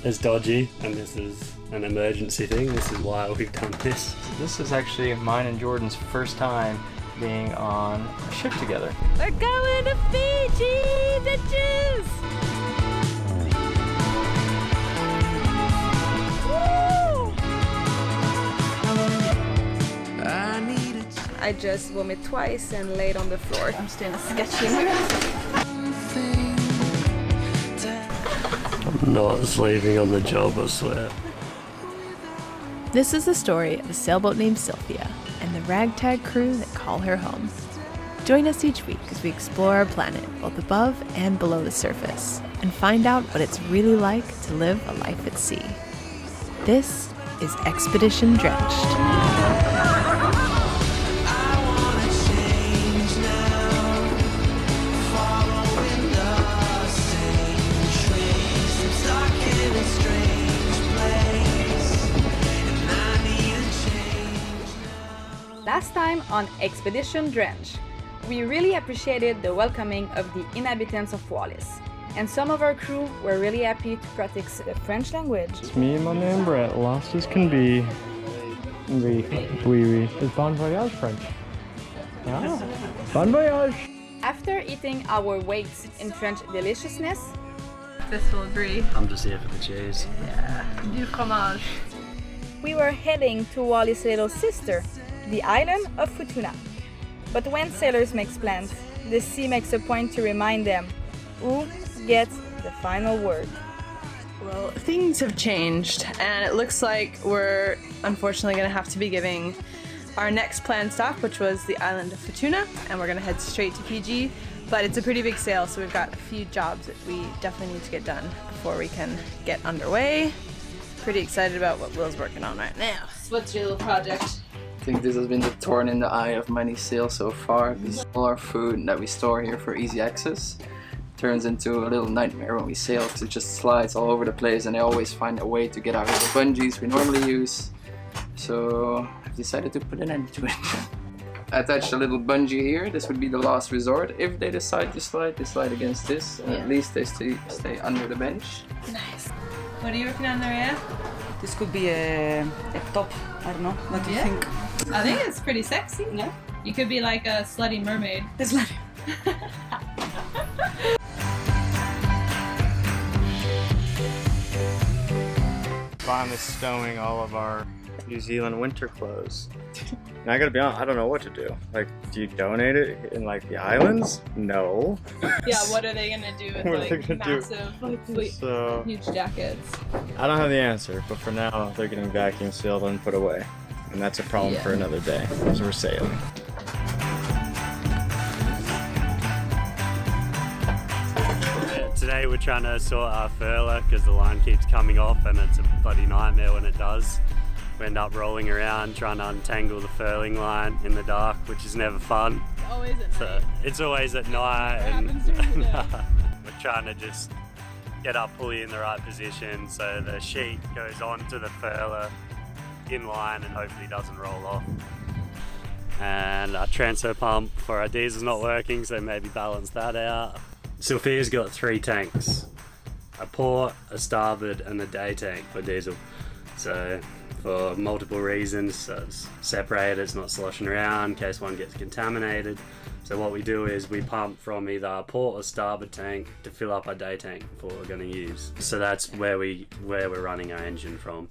as dodgy, and this is an emergency thing. This is why we've done this. This is actually mine and Jordan's first time being on a ship together. We're going to Fiji, bitches! Woo! I just vomited twice and laid on the floor. I'm still sketching. I'm not sleeping on the job, I swear. This is the story of a sailboat named Sylvia and the ragtag crew that call her home. Join us each week as we explore our planet, both above and below the surface, and find out what it's really like to live a life at sea. This is Expedition Drenched. Last time on Expedition Drenched, we really appreciated the welcoming of the inhabitants of Wallis, and some of our crew were really happy to practice the French language. It's me and my man Brett, lost as can be. Oui, oui. Is bon voyage French? Yeah. Bon voyage! After eating our weights in French deliciousness, This will agree. I'm just here for the cheese. Yeah, du fromage. we were heading to Wallis' little sister, the island of Futuna. But when sailors make plans, the sea makes a point to remind them who gets the final word. Well, things have changed, and it looks like we're unfortunately going to have to be giving our next planned stop, which was the island of Futuna, and we're going to head straight to Fiji. But it's a pretty big sail, so we've got a few jobs that we definitely need to get done before we can get underway. Pretty excited about what Will's working on right now. What's your little project? I think this has been the thorn in the eye of many sails so far, because all our food that we store here for easy access turns into a little nightmare when we sail, because it just slides all over the place and I always find a way to get out of the bungees we normally use. So I've decided to put an end to it. I attached a little bungee here. This would be the last resort. If they decide to slide, they slide against this, and at least they stay under the bench. Nice. What are you working on there, yeah? This could be a top. I don't know. What do you think? I think it's pretty sexy. Yeah. You could be like a slutty mermaid. It's like Finally stowing all of our New Zealand winter clothes. And I gotta be honest, I don't know what to do. Like, do you donate it in like the islands? No. Yeah, what are they gonna do with What are they like gonna do? massive, like So huge jackets? I don't have the answer, but for now they're getting vacuum sealed and put away. And that's a problem for another day, as we're sailing. Today we're trying to sort our furler because the line keeps coming off and it's a bloody nightmare when it does. We end up rolling around trying to untangle the furling line in the dark, which is never fun. Always at night. It's always at night, What and happens during the day? we're trying to just get our pulley in the right position so the sheet goes onto the furler in line and hopefully doesn't roll off. And our transfer pump for our diesel's not working, so maybe balance that out. Sophia's got 3 tanks, a port, a starboard and a day tank for diesel. So for multiple reasons, so it's separated, it's not sloshing around in case one gets contaminated. So what we do is we pump from either our port or starboard tank to fill up our day tank for what we're going to use. So that's where we're running our engine from.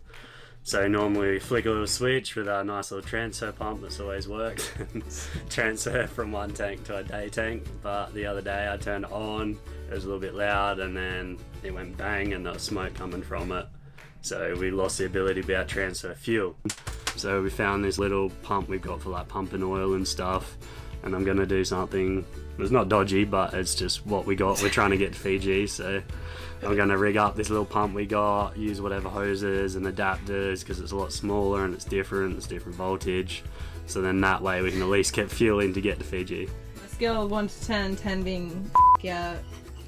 So normally we flick a little switch with our nice little transfer pump that's always worked and transfer from one tank to a day tank. But the other day I turned it on, it was a little bit loud and then it went bang and there was smoke coming from it. So we lost the ability to be able to transfer fuel. So we found this little pump we've got for like pumping oil and stuff, and I'm gonna do something, it's not dodgy, but it's just what we got. We're trying to get to Fiji, so I'm gonna rig up this little pump we got, use whatever hoses and adapters, because it's a lot smaller and it's different voltage. So then that way we can at least get fuel in to get to Fiji. A scale of 1 to 10, 10 being yeah,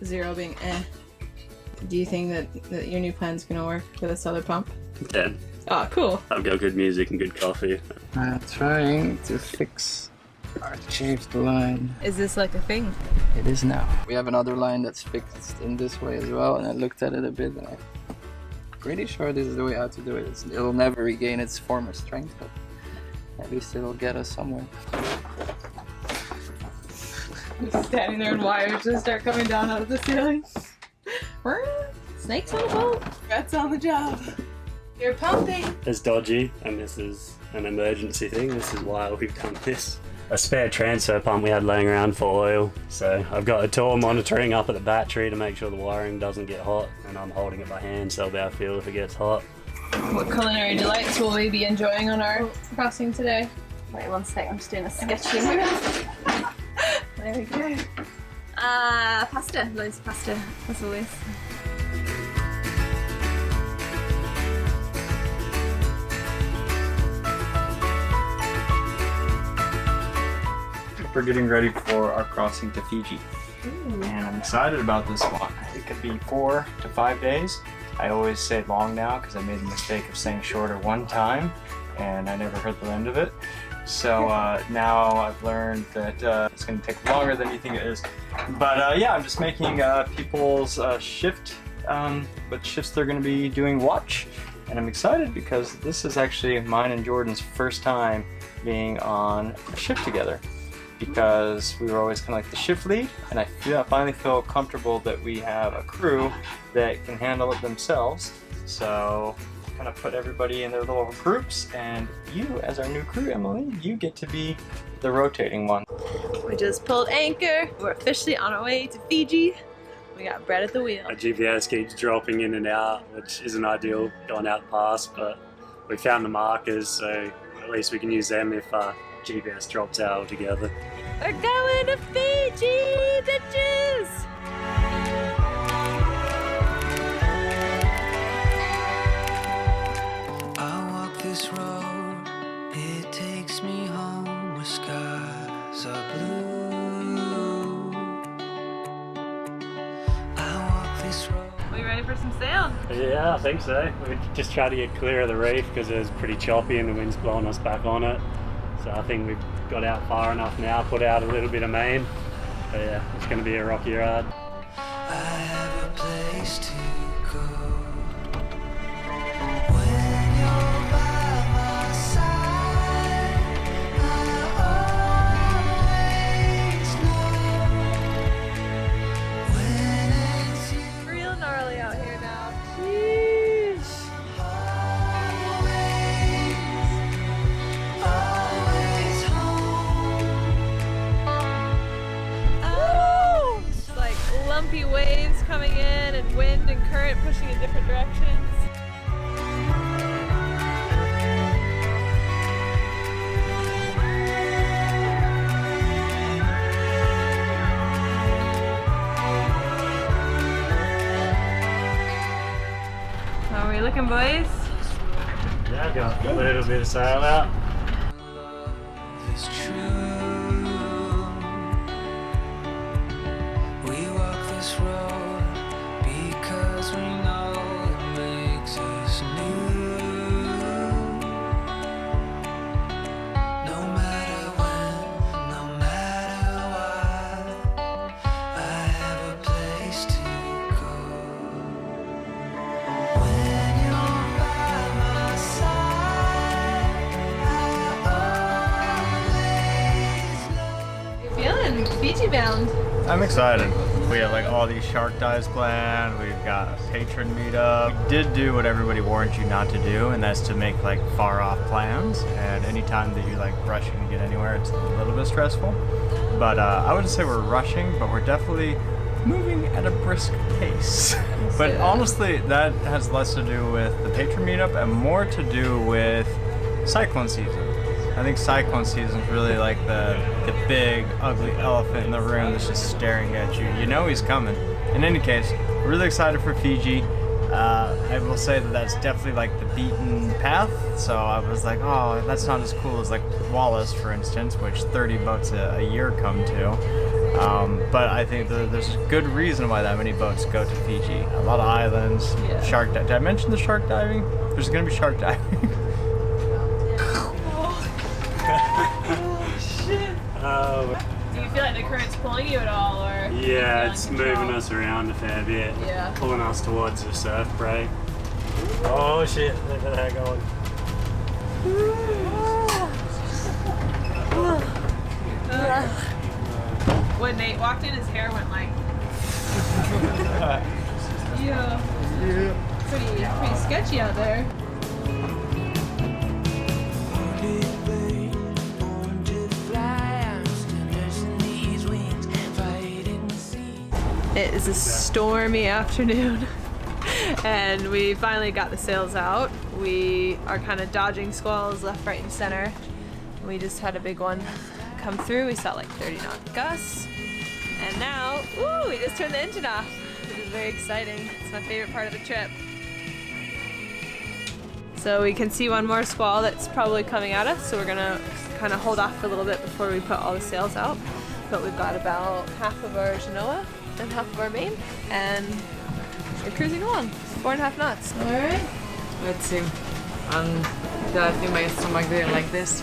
0 being eh. Do you think that your new plan's gonna work with this other pump? 10. Oh, cool. I've got good music and good coffee. I'm trying to fix our chafed line. Is this like a thing? It is now. We have another line that's fixed in this way as well, and I looked at it a bit and I pretty sure this is the way how to do it. It'll never regain its former strength, but at least it'll get us somewhere. Standing there and wires just start coming down out of the ceiling. Snakes on the boat. Rats on the job. You're pumping. It's dodgy, and this is an emergency thing. This is why we've done this. A spare transfer pump we had laying around for oil, so I've got a tool monitoring up at the battery to make sure the wiring doesn't get hot, and I'm holding it by hand so I'll be able to feel if it gets hot. What culinary delights will we be enjoying on our crossing today? Wait 1 sec, I'm just doing a sketchy movement. There we go. Pasta, loads of pasta, as always. We're getting ready for our crossing to Fiji. And I'm excited about this one. It could be 4 to 5 days. I always say long now because I made the mistake of saying shorter one time and I never heard the end of it. So now I've learned that it's going to take longer than you think it is. But yeah, I'm just making people's shift, what shifts they're going to be doing watch. And I'm excited because this is actually mine and Jordan's first time being on a shift together. Because we were always kind of like the shift lead, and I finally feel comfortable that we have a crew that can handle it themselves. So kind of put everybody in their little groups, and you, as our new crew, Emily, you get to be the rotating one. We just pulled anchor. We're officially on our way to Fiji. We got bread at the wheel. Our GPS keeps dropping in and out, which isn't ideal going out past, but we found the markers, so at least we can use them if GPS drops out altogether. We're going to Fiji, bitches! I walk this road, it takes me home where skies are blue. I walk this road. Are we ready for some sail? Yeah, I think so. We just tried to get clear of the reef because it was pretty choppy and the wind's blowing us back on it. So I think we've got out far enough now, put out a little bit of main. But yeah, it's going to be a rocky ride. I have a place to go. When you're by my side, I always know. When it's you, Real gnarly out here now. Sheesh. always Oh! It's like lumpy waves coming in and wind and current pushing in different directions. How are we looking, boys? Yeah, I've got a little bit of sail out. is true. We walk this road because we know it makes us new. No matter when, no matter what, I have a place to go. When you're by my side, I always know. You feeling Fiji bound? I'm excited. We have like all these shark dives planned. We've got a patron meetup. We did do what everybody warns you not to do, and that's to make like far off plans. And anytime that you're like rushing to get anywhere, it's a little bit stressful. But I wouldn't say we're rushing, but we're definitely moving at a brisk pace. But honestly, that has less to do with the patron meetup and more to do with cyclone season. I think cyclone season is really like the big, ugly elephant in the room that's just staring at you. You know he's coming. In any case, we're really excited for Fiji. I will say that that's definitely like the beaten path. So I was like, oh, that's not as cool as like Wallis, for instance, which 30 boats a year come to. But I think that there's a good reason why that many boats go to Fiji. A lot of islands, shark diving. Did I mention the shark diving? There's going to be shark diving. Do you feel like the current's pulling you at all, or? Yeah, it's moving us around a fair bit. Yeah. Pulling us towards the surf break. Oh shit, look at that going. When Nate walked in, his hair went like. Yeah. Pretty sketchy out there. It is a stormy afternoon and we finally got the sails out. We are kind of dodging squalls left, right, and center. We just had a big one come through. We saw like 30 knot gusts. And now, ooh, we just turned the engine off. This is very exciting. It's my favorite part of the trip. So we can see one more squall that's probably coming at us. So we're gonna kind of hold off for a little bit before we put all the sails out. But we've got about half of our Genoa and half of our main, and we're cruising along. 4.5 knots. All right. Let's see. I think my stomach didn't like this.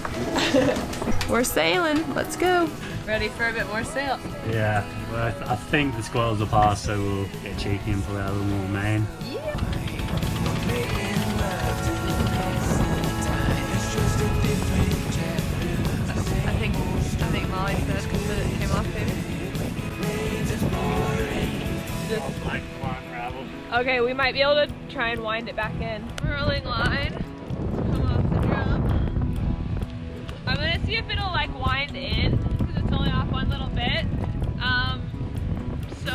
We're sailing. Let's go. Ready for a bit more sail. Yeah, well, I think the squalls will pass, so we'll get cheeky and pull out a little more main. Yeah. I think Molly said because it came off, baby. Like one ravel. Okay, we might be able to try and wind it back in. Rolling line. Come off the drum. I'm gonna see if it'll like wind in because it's only off one little bit. So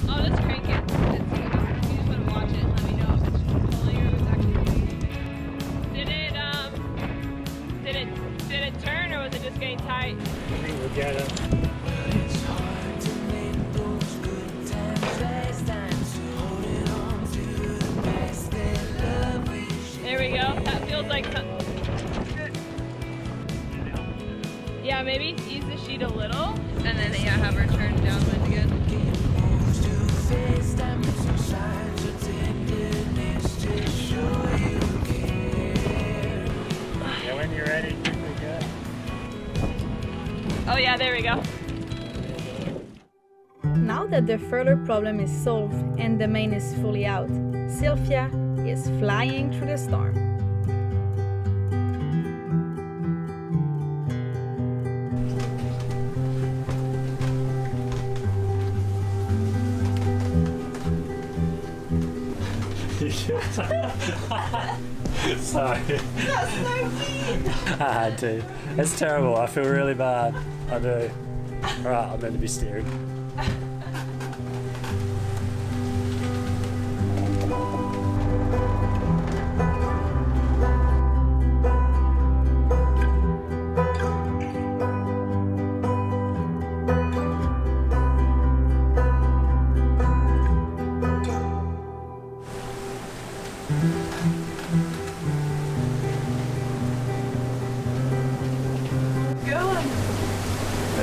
I'll just crank it and see what happens. You just want to watch it and let me know if it's pulling or if it's actually doing anything. Did it turn or was it just getting tight? I think we'll get it. There we go. That feels like something. Yeah, maybe ease the sheet a little, and then yeah, have her turn downwind again. Yeah, when you're ready, quickly go. Oh yeah, there we go. Now that the furler problem is solved and the main is fully out, Sylvia is flying through the storm. Sorry. I had to. It's terrible. I feel really bad. I do. Alright, I'm meant to be steering.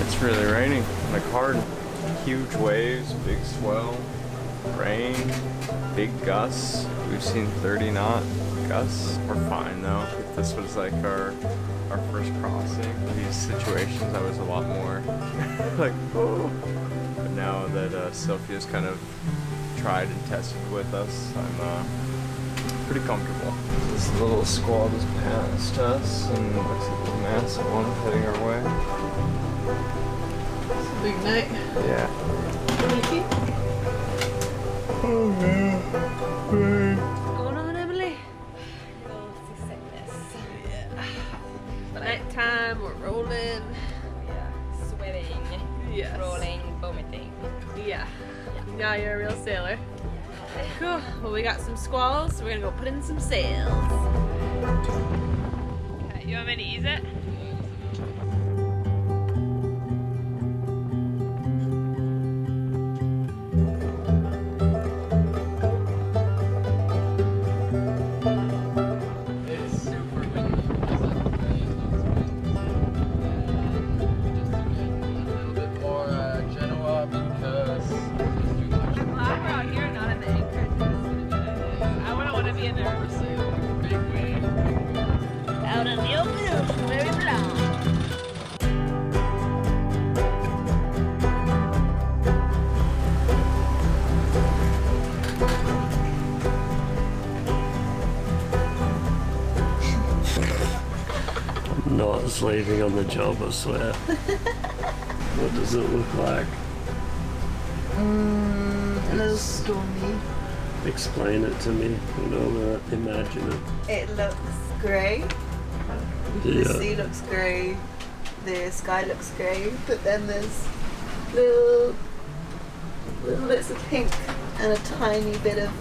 It's really raining, like hard. Huge waves, big swell, rain, big gusts. We've seen 30 knot gusts. We're fine though. If this was like our first crossing, these situations I was a lot more like, oh. But now that Sylvia's kind of tried and tested with us, I'm pretty comfortable. This little squall just passed us and looks like a massive one heading our way. Big night. Yeah. Oh yeah. What's going on, Emily? Seasickness. Yeah. Nighttime, we're rolling. Yeah, sweating, Yes. rolling, vomiting. Yeah. Now you're a real sailor. Cool. Well, we got some squalls, so we're gonna go put in some sails. Okay, you want me to ease it? Out in the open ocean, very was leaving on the job, I swear. What does it look like? A little stormy. Explain it to me. I don't know, imagine it. It looks grey. The sea looks grey. The sky looks grey. But then there's little bits of pink and a tiny bit of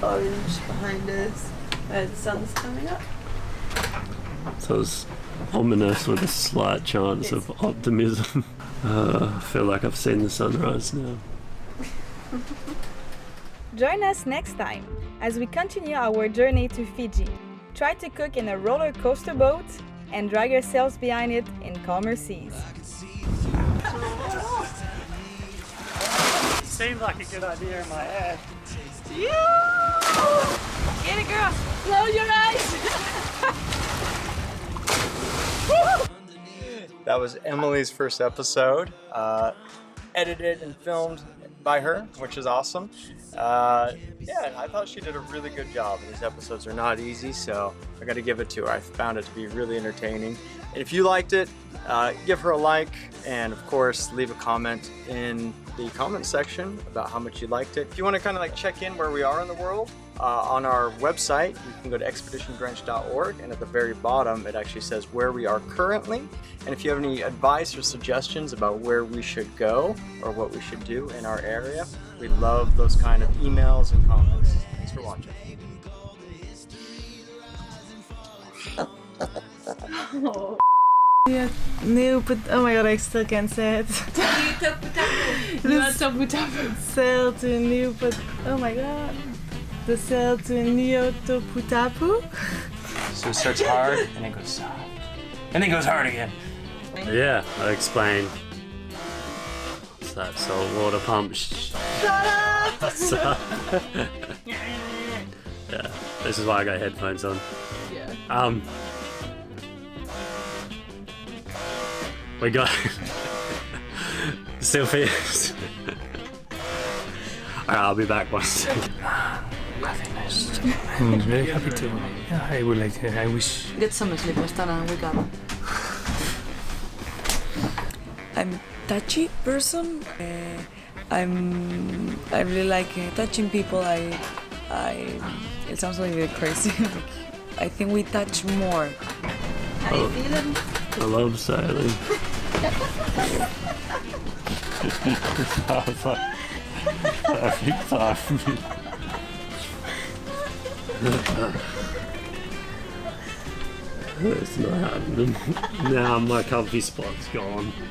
orange behind us where the sun's coming up. So it's ominous with a slight chance of optimism. I feel like I've seen the sunrise now. Join us next time as we continue our journey to Fiji. Try to cook in a roller coaster boat and drag yourselves behind it in calmer seas. Seemed like a good idea in my head. Get it, girl! Close your eyes! That was Emily's first episode, edited and filmed by her, which is awesome. Yeah, I thought she did a really good job. These episodes are not easy, so I got to give it to her. I found it to be really entertaining. And if you liked it, give her a like, and of course, leave a comment in the comment section about how much you liked it. If you want to kind of like check in where we are in the world, on our website, you can go to expeditiondrenched.org, and at the very bottom, it actually says where we are currently. And if you have any advice or suggestions about where we should go or what we should do in our area, we love those kind of emails and comments. Thanks for watching. Yeah, oh my god, I still can't say it. Sail to New oh my god. The sail to Neotoputapu. So it starts hard and it goes soft. And it goes hard again. Yeah, I explained. It's that saltwater pump. Shut up! Yeah, this is why I got headphones on. Yeah. We got still fears. Alright, I'll be back one second. Nothing nice. I'm very happy to. Yeah, I would like to. I wish. Get some sleep, Stana. Wake up. I'm a touchy person. I really like touching people. It sounds like a bit crazy. I think we touch more. How you feeling? I love sailing. I was like, perfect time for me. It's not happening. Now my comfy spot's gone.